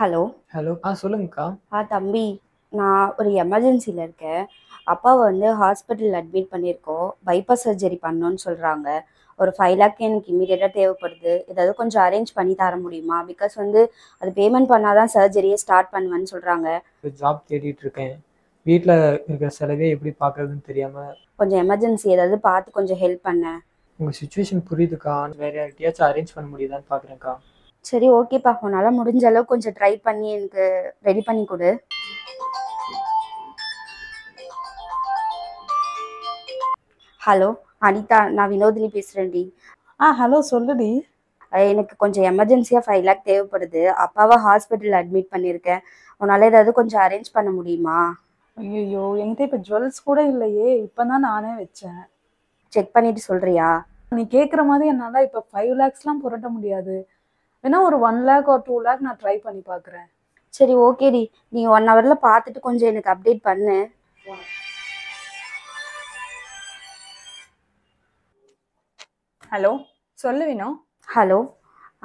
Hello. Hello. சொல்லுங்கக்கா. தம்பி, நான் ஒரு எமர்ஜென்சில இருக்கேன். அப்பாவ ஹாஸ்பிட்டல் அட்மிட் பண்ணியிருக்கோம். பைபாஸ் சர்ஜரி பண்ணணும்னு சொல்றாங்க. ஒரு 5,00,000 எனக்கு இம்மீடியட்டா தேவைப்படுது. ஏதாவது கொஞ்சம் அரேஞ்ச் பண்ணி தர முடியுமா? பிகாஸ் அது பேமெண்ட் பண்ணா தான் சர்ஜரியே ஸ்டார்ட் பண்ணுவேன்னு சொல்றாங்க. ஒரு ஜாப் தேடிட்டு இருக்கேன். வீட்ல இருக்கிற செலவே எப்படி பார்க்கறதுன்னு தெரியாம. கொஞ்சம் எமர்ஜென்சி ஏதாவது பார்த்து கொஞ்சம் ஹெல்ப் பண்ண. உங்க சிச்சுவேஷன் புரியுதுக்கா. வேற யார்கிட்டயாச்சும் அரேஞ்ச் பண்ண முடியுதான்னு பார்க்குறேன்க்கா. சரி, ஓகேப்பா. உன்னால முடிஞ்ச அளவுக்கு கொஞ்சம் ட்ரை பண்ணி எனக்கு ரெடி பண்ணி கொடு. ஹலோ அனிதா, நான் வினோதினி பேசுறேன்டி. ஹலோ சொல்லுடி. எனக்கு கொஞ்சம் எமர்ஜென்சியாக 5,00,000 தேவைப்படுது. அப்பாவை ஹாஸ்பிட்டல் அட்மிட் பண்ணியிருக்கேன். உன்னால் ஏதாவது கொஞ்சம் அரேஞ்ச் பண்ண முடியுமா? ஐயோ, என்கிட்ட இப்போ ஜுவல்ஸ் கூட இல்லையே. இப்போ தான் நானே வச்சேன். செக் பண்ணிட்டு சொல்றியா? நீ கேட்குற மாதிரி என்னால் இப்போ 5 lakhsலாம் புரட்ட முடியாது. வேணா ஒரு 1 lakh or 2 lakh நான் ட்ரை பண்ணி பார்க்குறேன். சரி, ஓகேடி. நீ 1 hourல பார்த்துட்டு கொஞ்சம் எனக்கு அப்டேட் பண்ணு. ஹலோ சொல்லு வினோ. ஹலோ.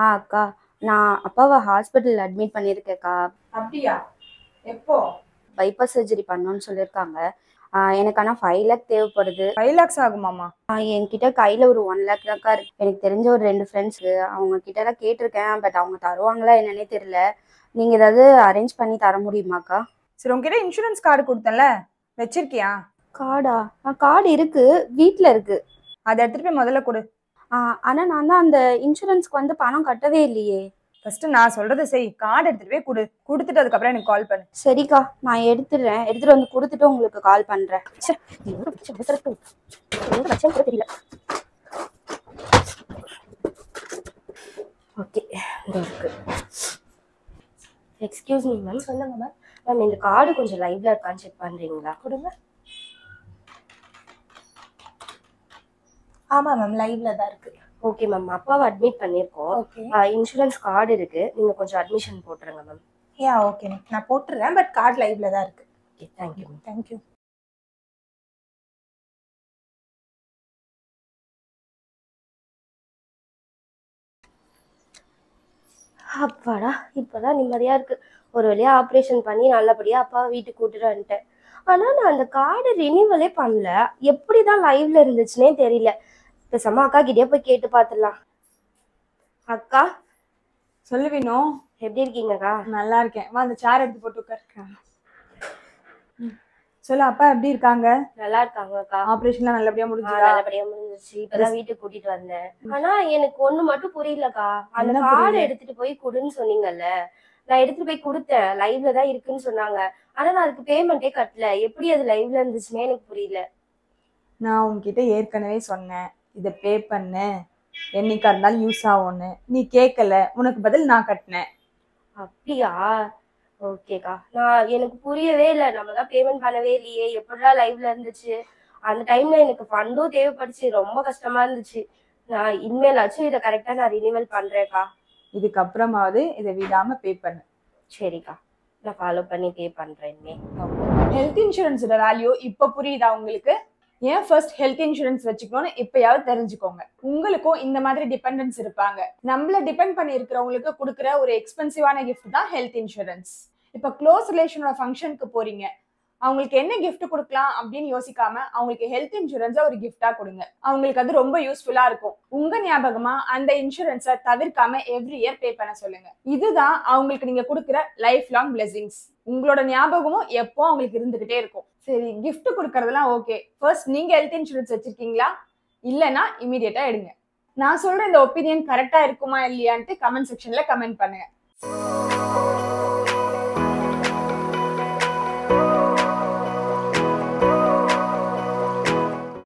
அக்கா, நான் அப்பாவை ஹாஸ்பிட்டல் அட்மிட் பண்ணியிருக்கேன்க்கா. அப்படியா? எப்போ? பைபாஸ் சர்ஜரி பண்ணணும்னு சொல்லியிருக்காங்க. எனக்கு ஆனால் 5,00,000 தேவைப்படுது. 5 lakhs ஆகுமாம்மா? என்கிட்ட கையில் ஒரு 1 lakh தான்க்கா இருக்கு. எனக்கு தெரிஞ்ச ஒரு 2 ஃப்ரெண்ட்ஸு, அவங்க கிட்டலாம் கேட்டிருக்கேன். பட் அவங்க தருவாங்களா என்னன்னே தெரியல. நீங்கள் ஏதாவது அரேஞ்ச் பண்ணி தர முடியுமாக்கா? சரி, உங்ககிட்ட இன்சூரன்ஸ் கார்டு கொடுத்தேன்ல, வச்சிருக்கியா? கார்டா? கார்டு இருக்கு, வீட்டில் இருக்கு. அதை எடுத்துகிட்டு போய் முதல்ல கொடு. ஆனால் நான் தான் அந்த இன்சூரன்ஸ்க்கு பணம் கட்டவே இல்லையே. ஃபர்ஸ்ட் நான் சொல்றதை செய். கார்டு எடுத்துட்டு போய் கொடு. கொடுத்துட்டு அதுக்கப்புறம் எனக்கு கால் பண்ணு. சரிக்கா, நான் எடுத்துடுறேன். எடுத்துட்டு கொடுத்துட்டு உங்களுக்கு கால் பண்றேன். தெரியல. ஓகே, இருக்கு. Excuse me ma'am. சொல்லுங்க மேம். மேம், இந்த கார்டு கொஞ்சம் லைவ்ல இருக்கான்னு செக் பண்றீங்களா? கொடுங்க. ஆமா மேம், லைவ்ல தான் இருக்கு. ஓகே மேம், அப்பாவை அட்மிட் பண்ணியிருக்கோம். ஓகே. இன்சூரன்ஸ் கார்டு இருக்கு, நீங்க கொஞ்சம் அட்மிஷன் போட்டுருங்க மேம். ஓகே மேம், நான் போட்டுறேன். பட் கார்டு லைவ்ல தான் இருக்கு. Okay, thank you ma'am. தேங்க்யூ. அப்பாடா, இப்பதான் நிம்மதியா இருக்கு. ஒரு வழியா ஆப்ரேஷன் பண்ணி நல்லபடியா அப்பாவை வீட்டுக்கு கூட்டிட்டு வந்துட்டேன். ஆனா நான் அந்த கார்டு ரினிவலே பண்ணல. எப்படிதான் லைவ்ல இருந்துச்சுன்னே தெரியல. பேசாம அக்கா கிட்டே போய் கேட்டு பாத்துடலாம். அக்கா, சொல்லு வினோ. எப்படி இருக்கீங்கக்கா? நல்லா இருக்கேன். வா, அந்த சேர் எடுத்து போட்டு உட்கார். சொல்லு, அப்பா எப்படி இருக்காங்க? நல்லா இருக்காங்க அக்கா. ஆபரேஷன்லாம் நல்லபடியா முடிஞ்சுதா? நல்லபடியா முடிஞ்சிருச்சு. இப்பதான் வீட்டுக்கு கூட்டிட்டு வந்தேன். ஆனா எனக்கு ஒண்ணு மட்டும் புரியலக்கா. அந்த கார்டு எடுத்துட்டு போய் கொடுன்னு சொன்னீங்கல்ல, நான் எடுத்துட்டு போய் கொடுத்தேன். லைவ்ல தான் இருக்குன்னு சொன்னாங்க. ஆனா நான் அதுக்கு பேமெண்டே கட்டல. எப்படி அது லைவ்ல இருந்துச்சுன்னே எனக்கு புரியல. நான் உன்கிட்ட ஏற்கனவே சொன்னேன், இதை பே பண்ணு, என்னைக்கா இருந்தாலும் யூஸ் ஆகும்னு. நீ கேட்கல, உனக்கு பதில் நான் கட்டினேன். அப்படியா? ஓகேக்கா. நான் எனக்கு புரியவே இல்லை. நம்ம தான் பேமெண்ட் பண்ணவே இல்லையே, எப்படிலாம் லைவ்ல இருந்துச்சு. அந்த டைம்ல எனக்கு ஃபண்டும் தேவைப்படுச்சு. ரொம்ப கஷ்டமா இருந்துச்சு. நான் இனிமேலாச்சும் இதை கரெக்டா நான் ரினிவல் பண்றேன்க்கா. இதுக்கப்புறமாவது இதை விடாம பே பண்ணு. சரிக்கா, நான் ஃபாலோ பண்ணி பே பண்றேன். ஹெல்த் இன்சூரன்ஸோட வேல்யூ இப்ப புரியுதா உங்களுக்கு? ஏன் ஃபர்ஸ்ட் ஹெல்த் இன்சூரன்ஸ் வச்சுக்கணும்னு இப்பயாவது தெரிஞ்சுக்கோங்க. உங்களுக்கும் இந்த மாதிரி டிபெண்டன்ஸ் இருப்பாங்க. நம்மள டிபெண்ட் பண்ணி இருக்கிறவங்களுக்கு கொடுக்குற ஒரு எக்ஸ்பென்சிவான கிஃப்ட் தான் ஹெல்த் இன்சூரன்ஸ். இப்ப க்ளோஸ் ரிலேஷனோட ஃபங்க்ஷனுக்கு போறீங்க, அவங்களுக்கு என்ன கிஃப்ட் கொடுக்கலாம் அப்படின்னு யோசிக்காம அவங்களுக்கு ஹெல்த் இன்சூரன்ஸை ஒரு கிஃப்டா கொடுங்க. அவங்களுக்கு அது ரொம்ப யூஸ்ஃபுல்லா இருக்கும். உங்க ஞாபகமா அந்த இன்சூரன்ஸை தவிர்க்காம எவ்ரி இயர் பே பண்ண சொல்லுங்க. இதுதான் அவங்களுக்கு நீங்க கொடுக்குற லைஃப் லாங் பிளெஸிங்ஸ். உங்களோட ஞாபகமும் எப்போ அவங்களுக்கு இருந்துகிட்டே இருக்கும். சரி, கிஃப்ட் கொடுக்கறதுலாம் ஓகே. ஃபர்ஸ்ட் நீங்க ஹெல்த் இன்சூரன்ஸ் வச்சிருக்கீங்களா? இல்லைன்னா இமீடியட்டா எடுங்க. நான் சொல்ற இந்த ஒப்பீனியன் கரெக்டா இருக்குமா இல்லையான்ட்டு கமெண்ட் செக்ஷன்ல கமெண்ட் பண்ணுங்க.